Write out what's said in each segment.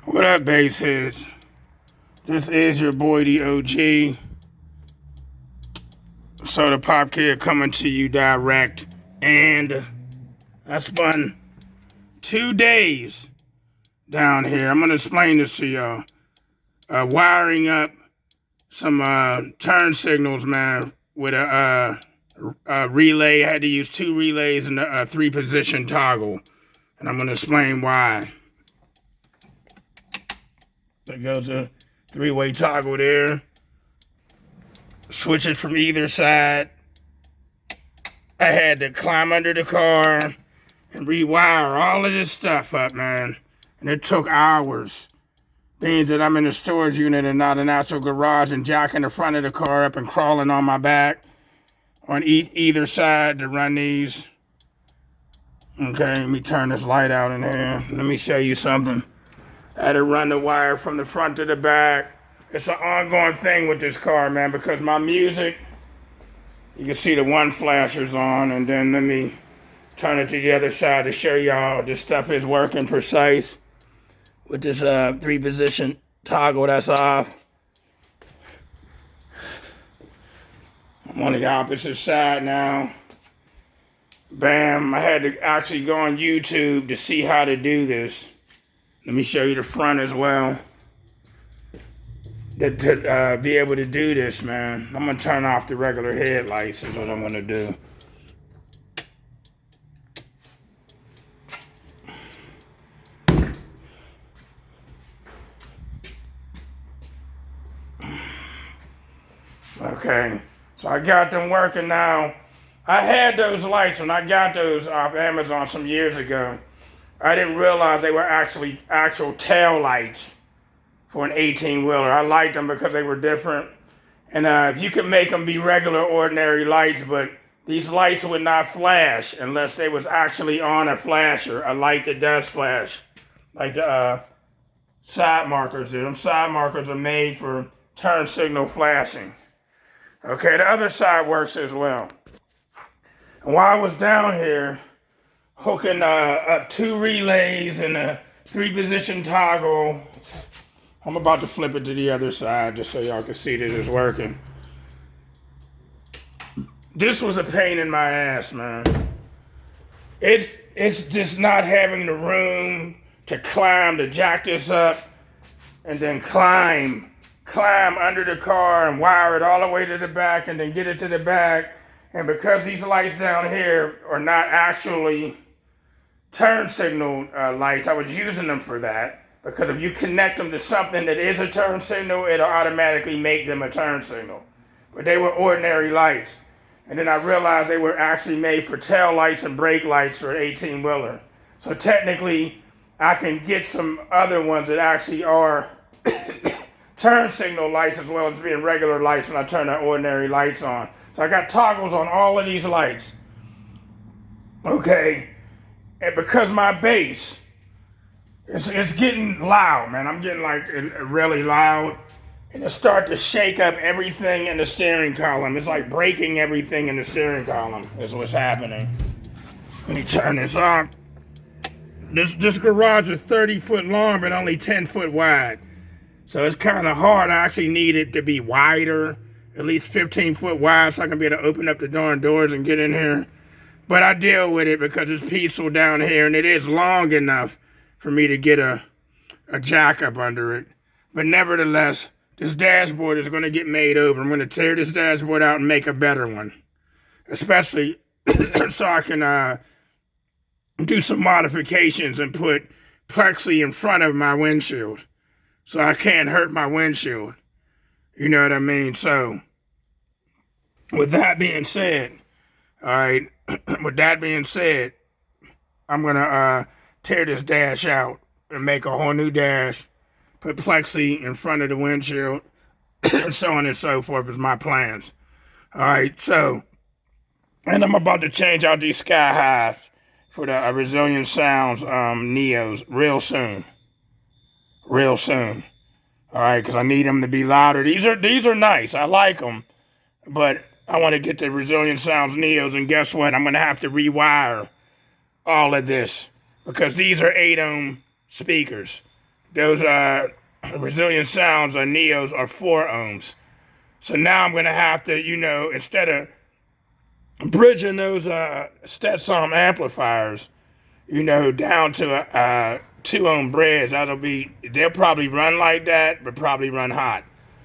What up, baseheads? This is your boy, the OG. Soda Pop Kid coming to you direct. And I spent 2 days down here. I'm going to explain this to y'all. Wiring up some turn signals, man, with a relay. I had to use 2 relays and a 3-position toggle. And I'm going to explain why. There goes a 3-way toggle there. Switch it from either side. I had to climb under the car and rewire all of this stuff up, man. And it took hours. Being that I'm in a storage unit and not an actual garage, and jacking the front of the car up and crawling on my back on either side to run these. Okay, let me turn this light out in here. Let me show you something. I had to run the wire from the front to the back. It's an ongoing thing with this car, man, because my music, you can see the one flasher's on, and then let me turn it to the other side to show y'all this stuff is working precise with this 3-position toggle that's off. I'm on the opposite side now. Bam, I had to actually go on YouTube to see how to do this. Let me show you the front as well. To be able to do this, man. I'm going to turn off the regular headlights is what I'm going to do. Okay, so I got them working now. I had those lights when I got those off Amazon some years ago. I didn't realize they were actually actual tail lights for an 18-wheeler. I liked them because they were different. And you could make them be regular, ordinary lights, but these lights would not flash unless they was actually on a flasher, a light that does flash. Like the side markers there. Them side markers are made for turn signal flashing. Okay, the other side works as well. And while I was down here, hooking up 2 relays and a 3-position toggle, I'm about to flip it to the other side just so y'all can see that it's working. This was a pain in my ass, man. It's just not having the room to climb, to jack this up, and then climb under the car and wire it all the way to the back and then get it to the back. And because these lights down here are not actually turn signal lights, I was using them for that. Because if you connect them to something that is a turn signal, it'll automatically make them a turn signal. But they were ordinary lights. And then I realized they were actually made for tail lights and brake lights for an 18-wheeler. So technically, I can get some other ones that actually are turn signal lights as well as being regular lights when I turn the ordinary lights on. So I got toggles on all of these lights. Okay, and because my bass, it's getting loud, man. I'm getting like really loud. And it starts to shake up everything in the steering column. It's like breaking everything in the steering column is what's happening. Let me turn this off. This garage is 30 foot long, but only 10 foot wide. So it's kind of hard. I actually need it to be wider, at least 15 foot wide, so I can be able to open up the darn doors and get in here. But I deal with it because it's peaceful down here, and it is long enough for me to get a jack up under it. But nevertheless, this dashboard is going to get made over. I'm going to tear this dashboard out and make a better one. Especially so I can do some modifications and put plexi in front of my windshield, so I can't hurt my windshield. You know what I mean? So, with that being said, all right, with that being said, I'm going to tear this dash out and make a whole new dash, put plexi in front of the windshield, and so on and so forth is my plans. All right, so, and I'm about to change out these Sky Highs for the Resilient Sounds Neos real soon. Real soon. All right, because I need them to be louder. These are nice. I like them. But I want to get the Resilient Sounds Neos, and guess what? I'm going to have to rewire all of this because these are 8 ohm speakers. those Resilient Sounds or Neos are 4 ohms. So now I'm gonna have to, instead of bridging those Stetson amplifiers, down to a 2 ohm bridge, they'll probably run like that, but probably run hot.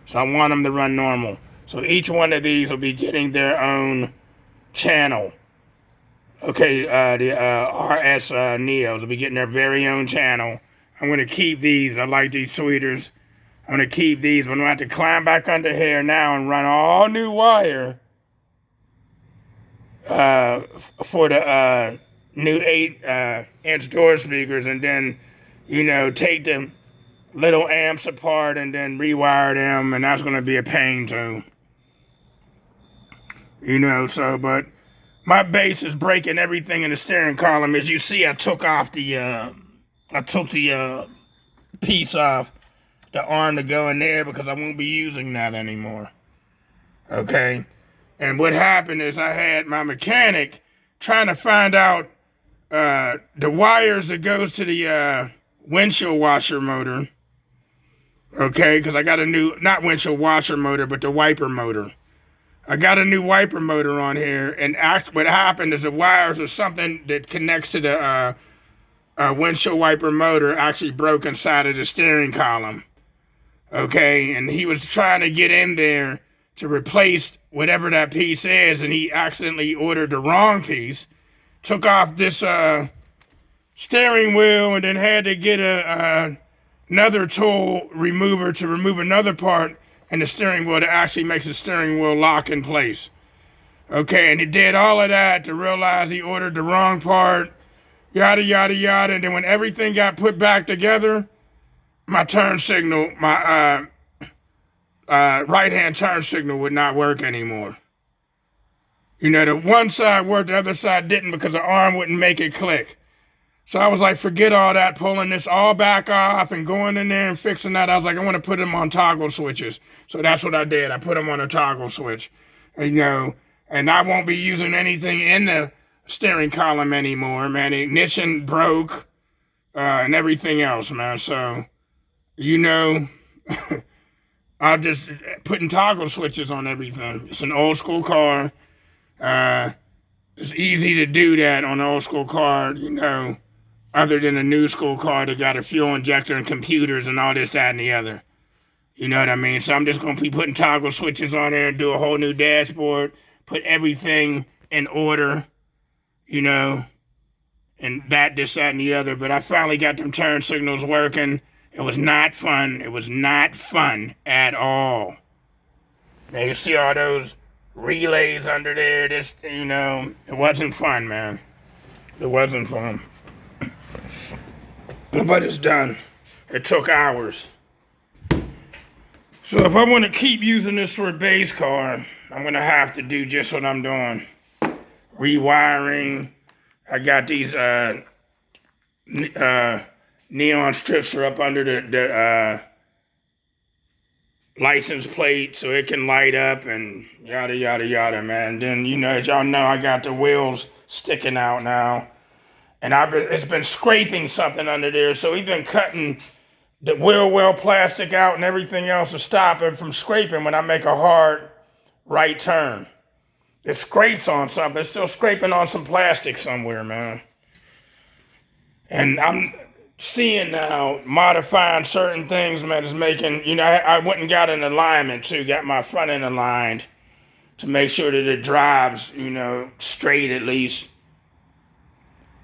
So I want them to run normal. So each one of these will be getting their own channel. Okay, the RS Neos will be getting their very own channel. I'm going to keep these. I like these tweeters. I'm going to keep these, but I'm going to have to climb back under here now and run all new wire for the new 8-inch door speakers, and then, take the little amps apart and then rewire them, and that's going to be a pain too. But my bass is breaking everything in the steering column. As you see, I took the piece off the arm to go in there because I won't be using that anymore. Okay? And what happened is I had my mechanic trying to find out the wires that goes to the windshield washer motor. Okay? Because I got a new, not windshield washer motor, but the wiper motor. I got a new wiper motor on here, and what happened is the wires or something that connects to the windshield wiper motor actually broke inside of the steering column. Okay, and he was trying to get in there to replace whatever that piece is, and he accidentally ordered the wrong piece, took off this steering wheel, and then had to get another tool remover to remove another part in the steering wheel that actually makes the steering wheel lock in place. Okay, and he did all of that to realize he ordered the wrong part, yada, yada, yada. And then when everything got put back together, my turn signal, my right-hand turn signal would not work anymore. The one side worked, the other side didn't because the arm wouldn't make it click. So I was like, forget all that, pulling this all back off and going in there and fixing that. I was like, I want to put them on toggle switches. So that's what I did. I put them on a toggle switch, and I won't be using anything in the steering column anymore, man. The ignition broke and everything else, man. So, I'm just putting toggle switches on everything. It's an old school car. It's easy to do that on an old school car, other than a new school car that got a fuel injector and computers and all this, that, and the other. You know what I mean? So I'm just going to be putting toggle switches on there and do a whole new dashboard, put everything in order, and that, this, that, and the other. But I finally got them turn signals working. It was not fun. It was not fun at all. Now you see all those relays under there. It wasn't fun, man. It wasn't fun. But it's done. It took hours. So if I want to keep using this for a bass car, I'm going to have to do just what I'm doing. Rewiring. I got these neon strips are up under the license plate so it can light up and yada, yada, yada, man. Then, as y'all know, I got the wheels sticking out now. And it's been scraping something under there, so we've been cutting the wheel well plastic out and everything else to stop it from scraping when I make a hard right turn. It scrapes on something. It's still scraping on some plastic somewhere, man. And I'm seeing now, modifying certain things, man, is making, I went and got an alignment too, got my front end aligned to make sure that it drives, straight at least.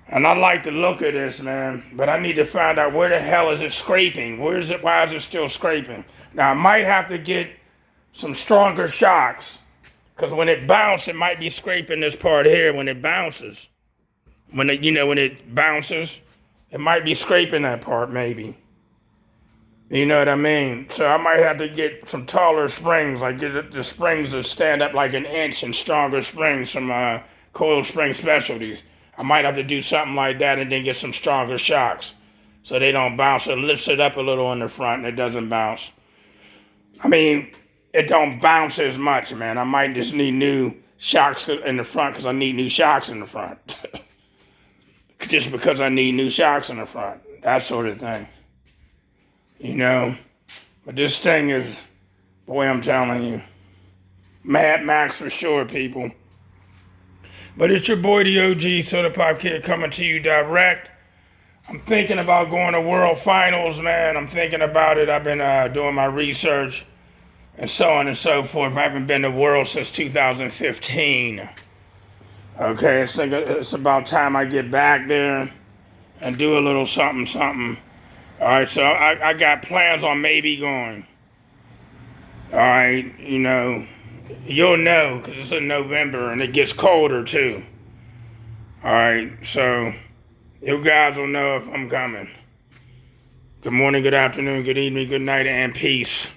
And I like the look of this, man, but I need to find out where the hell is it scraping? Why is it still scraping? Now, I might have to get some stronger shocks, because when it bounces, it might be scraping this part here when it bounces. When it bounces, it might be scraping that part, maybe. You know what I mean? So I might have to get some taller springs, like get the springs that stand up like an inch and stronger springs from Coil Spring Specialties. I might have to do something like that and then get some stronger shocks so they don't bounce. It lifts it up a little in the front and it doesn't bounce. I mean, it don't bounce as much, man. I might just need new shocks in the front because I need new shocks in the front. Just because I need new shocks in the front. That sort of thing. you know. But this thing is, boy, I'm telling you, Mad Max for sure, people. But it's your boy, the OG Soda Pop Kid, coming to you direct. I'm thinking about going to World Finals, man. I'm thinking about it. I've been doing my research and so on and so forth. I haven't been to World since 2015. Okay, it's about time I get back there and do a little something, something. All right, so I got plans on maybe going. All right, you know, you'll know because it's in November and it gets colder too. All right, so you guys will know if I'm coming. Good morning, good afternoon, good evening, good night, and peace.